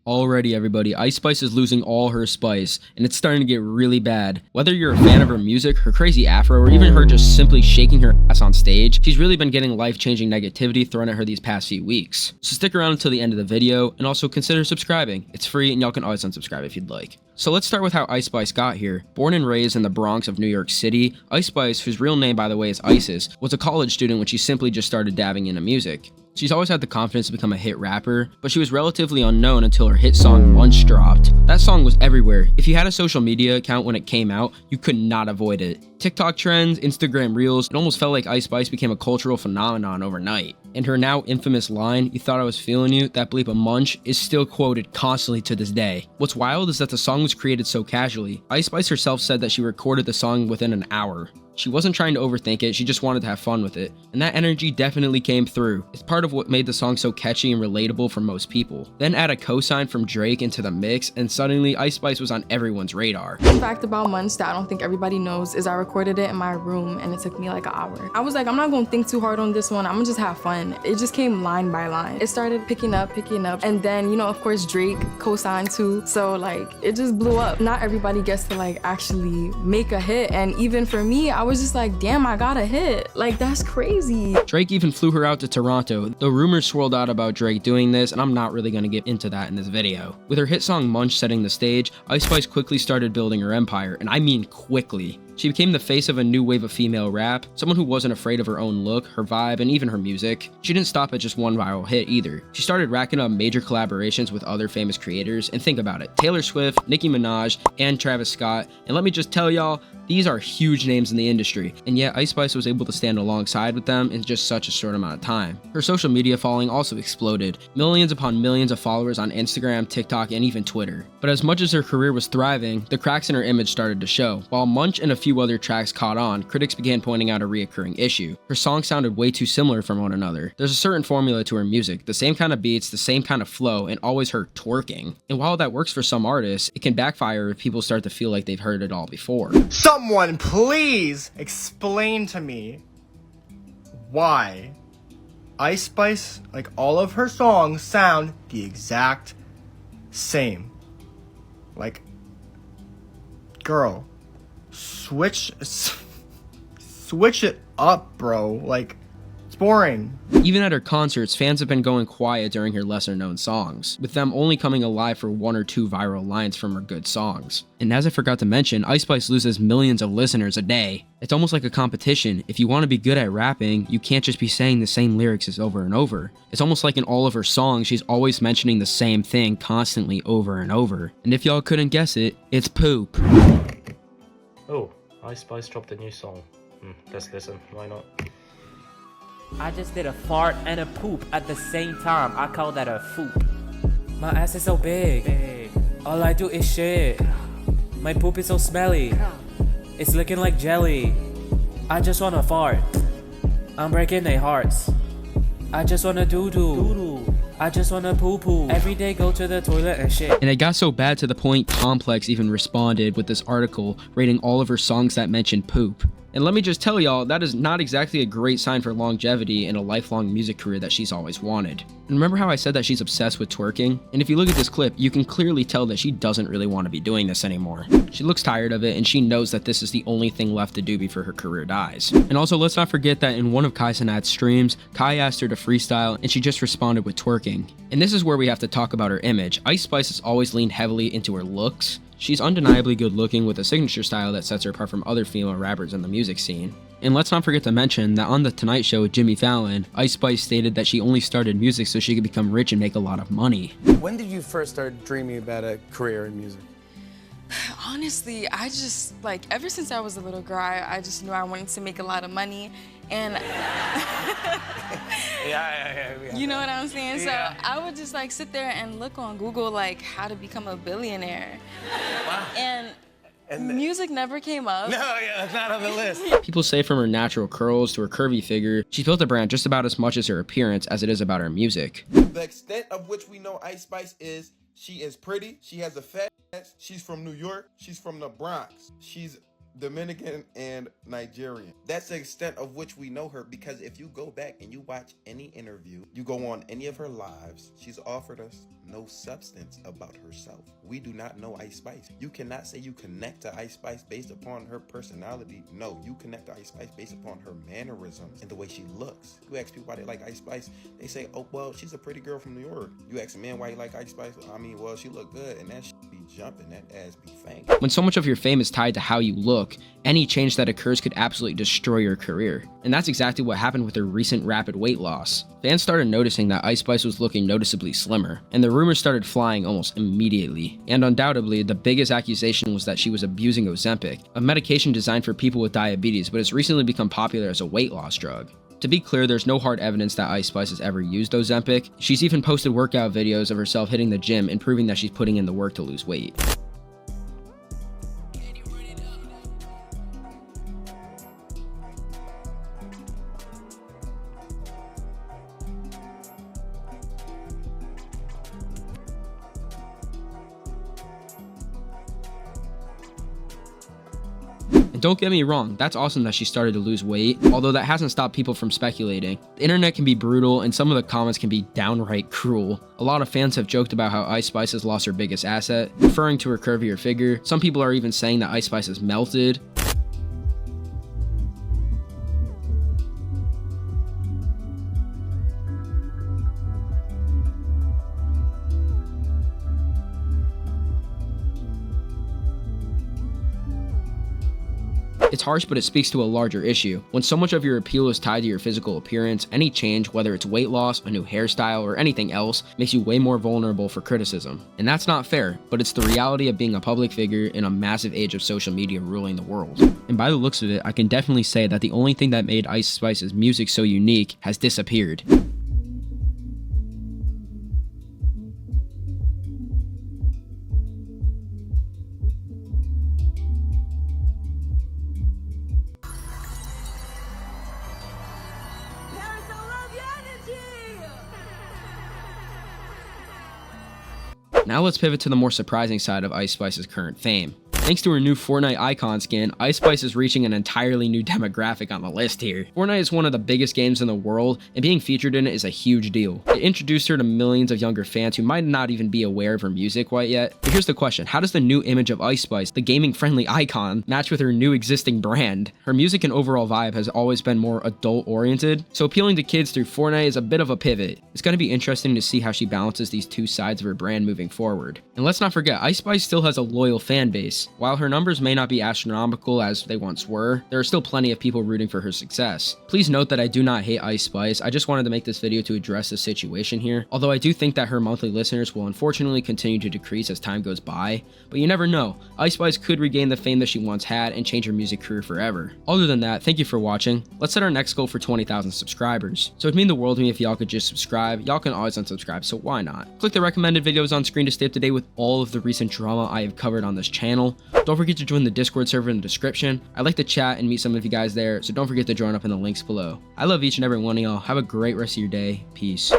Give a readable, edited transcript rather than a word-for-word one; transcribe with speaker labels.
Speaker 1: Already everybody, Ice Spice is losing all her spice, and it's starting to get really bad. Whether you're a fan of her music, her crazy afro, or even her just simply shaking her ass on stage, she's really been getting life-changing negativity thrown at her these past few weeks. So stick around until the end of the video, and also consider subscribing. It's free, and y'all can always unsubscribe if you'd like. So let's start with how Ice Spice got here. Born and raised in the Bronx of New York City, Ice Spice, whose real name by the way is Isis, was a college student when she simply just started dabbing into music. She's always had the confidence to become a hit rapper, but she was relatively unknown until her hit song Munch dropped. That song was everywhere. If you had a social media account when it came out, you could not avoid it. TikTok trends, Instagram reels, it almost felt like Ice Spice became a cultural phenomenon overnight. And her now infamous line, "You thought I was feeling you, that bleep of Munch," is still quoted constantly to this day. What's wild is that the song was created so casually. Ice Spice herself said that she recorded the song within an hour. She wasn't trying to overthink it, she just wanted to have fun with it. And that energy definitely came through. It's part of what made the song so catchy and relatable for most people. Then add a cosign from Drake into the mix, and suddenly Ice Spice was on everyone's radar.
Speaker 2: Fun fact about Munch that I don't think everybody knows is I recorded it in my room and it took me like an hour. I was like, I'm not gonna think too hard on this one, I'm gonna just have fun. It just came line by line. It started picking up, and then, you know, of course Drake co-signed too, so like, it just blew up. Not everybody gets to like actually make a hit, and even for me, I was just like, damn, I got a hit. Like, that's crazy.
Speaker 1: Drake even flew her out to Toronto, though rumors swirled out about Drake doing this, and I'm not really gonna get into that in this video. With her hit song Munch setting the stage, Ice Spice quickly started building her empire, and I mean quickly. She became the face of a new wave of female rap, someone who wasn't afraid of her own look, her vibe, and even her music. She didn't stop at just one viral hit either. She started racking up major collaborations with other famous creators, and think about it, Taylor Swift, Nicki Minaj, and Travis Scott, and let me just tell y'all, these are huge names in the industry, and yet Ice Spice was able to stand alongside with them in just such a short amount of time. Her social media following also exploded, millions upon millions of followers on Instagram, TikTok, and even Twitter. But as much as her career was thriving, the cracks in her image started to show. While Munch and a few other tracks caught on, critics began pointing out a reoccurring issue. Her songs sounded way too similar from one another. There's a certain formula to her music, the same kind of beats, the same kind of flow, and always her twerking. And while that works for some artists, it can backfire if people start to feel like they've heard it all before.
Speaker 3: Someone please explain to me why Ice Spice, like all of her songs, sound the exact same. Like, girl, switch it up, bro. Like, it's boring.
Speaker 1: Even at her concerts, fans have been going quiet during her lesser known songs, with them only coming alive for one or two viral lines from her good songs. And as I forgot to mention, Ice Spice loses millions of listeners a day. It's almost like a competition. If you want to be good at rapping, you can't just be saying the same lyrics as over and over. It's almost like in all of her songs, she's always mentioning the same thing constantly over and over. And if y'all couldn't guess it, it's poop.
Speaker 4: Oh, Ice Spice dropped a new song. Let's listen, why not?
Speaker 5: I just did a fart and a poop at the same time. I call that a foop. My ass is so big. All I do is shit. My poop is so smelly. It's looking like jelly. I just wanna fart. I'm breaking their hearts. I just wanna doo-doo. I just wanna poo-poo. Every day go to the toilet and shit.
Speaker 1: And it got so bad to the point Complex even responded with this article rating all of her songs that mentioned poop. And let me just tell y'all, that is not exactly a great sign for longevity in a lifelong music career that she's always wanted. And remember how I said that she's obsessed with twerking? And if you look at this clip, you can clearly tell that she doesn't really want to be doing this anymore. She looks tired of it, and she knows that this is the only thing left to do before her career dies. And also, let's not forget that in one of Kai Cenat's streams, Kai asked her to freestyle, and she just responded with twerking. And this is where we have to talk about her image. Ice Spice has always leaned heavily into her looks. She's undeniably good looking with a signature style that sets her apart from other female rappers in the music scene. And let's not forget to mention that on The Tonight Show with Jimmy Fallon, Ice Spice stated that she only started music so she could become rich and make a lot of money.
Speaker 6: When did you first start dreaming about a career in music?
Speaker 2: Honestly, I just, like, ever since I was a little girl, I just knew I wanted to make a lot of money, and
Speaker 6: Yeah.
Speaker 2: you know what I'm saying?
Speaker 6: Yeah.
Speaker 2: So I would just like sit there and look on Google like how to become a billionaire.
Speaker 6: Wow.
Speaker 2: And music never came up.
Speaker 6: No, yeah, that's not on the list.
Speaker 1: People say from her natural curls to her curvy figure, she's built a brand just about as much as her appearance as it is about her music.
Speaker 7: The extent of which we know Ice Spice is, she is pretty, she has a fat ass, she's from New York, she's from the Bronx, she's Dominican, and Nigerian. That's the extent of which we know her, because if you go back and you watch any interview, you go on any of her lives, she's offered us no substance about herself. We do not know Ice Spice. You cannot say you connect to Ice Spice based upon her personality. No, you connect to Ice Spice based upon her mannerisms and the way she looks. You ask people why they like Ice Spice, they say, oh, well, she's a pretty girl from New York. You ask a man why you like Ice Spice, I mean, well, she look good, and that shit be jumping, that ass be fang.
Speaker 1: When so much of your fame is tied to how you look, any change that occurs could absolutely destroy your career. And that's exactly what happened with her recent rapid weight loss. Fans started noticing that Ice Spice was looking noticeably slimmer, and the rumors started flying almost immediately. And undoubtedly, the biggest accusation was that she was abusing Ozempic, a medication designed for people with diabetes, but it's recently become popular as a weight loss drug. To be clear, there's no hard evidence that Ice Spice has ever used Ozempic. She's even posted workout videos of herself hitting the gym and proving that she's putting in the work to lose weight. And don't get me wrong, that's awesome that she started to lose weight, although that hasn't stopped people from speculating. The internet can be brutal, and some of the comments can be downright cruel. A lot of fans have joked about how Ice Spice has lost her biggest asset, referring to her curvier figure. Some people are even saying that Ice Spice has melted. It's harsh, but it speaks to a larger issue. When so much of your appeal is tied to your physical appearance, any change, whether it's weight loss, a new hairstyle, or anything else, makes you way more vulnerable for criticism. And that's not fair, but it's the reality of being a public figure in a massive age of social media ruling the world. And by the looks of it, I can definitely say that the only thing that made Ice Spice's music so unique has disappeared. Now let's pivot to the more surprising side of Ice Spice's current fame. Thanks to her new Fortnite icon skin, Ice Spice is reaching an entirely new demographic on the list here. Fortnite is one of the biggest games in the world, and being featured in it is a huge deal. It introduced her to millions of younger fans who might not even be aware of her music quite yet. But here's the question: how does the new image of Ice Spice, the gaming-friendly icon, match with her new existing brand? Her music and overall vibe has always been more adult-oriented, so appealing to kids through Fortnite is a bit of a pivot. It's going to be interesting to see how she balances these two sides of her brand moving forward. And let's not forget, Ice Spice still has a loyal fan base. While her numbers may not be astronomical as they once were, there are still plenty of people rooting for her success. Please note that I do not hate Ice Spice, I just wanted to make this video to address the situation here, although I do think that her monthly listeners will unfortunately continue to decrease as time goes by, but you never know, Ice Spice could regain the fame that she once had and change her music career forever. Other than that, thank you for watching. Let's set our next goal for 20,000 subscribers. So it'd mean the world to me if y'all could just subscribe. Y'all can always unsubscribe, so why not? Click the recommended videos on screen to stay up to date with all of the recent drama I have covered on this channel. Don't forget to join the Discord server in the description. I'd like to chat and meet some of you guys there, so don't forget to join up in the links below. I love each and every one of y'all. Have a great rest of your day. Peace.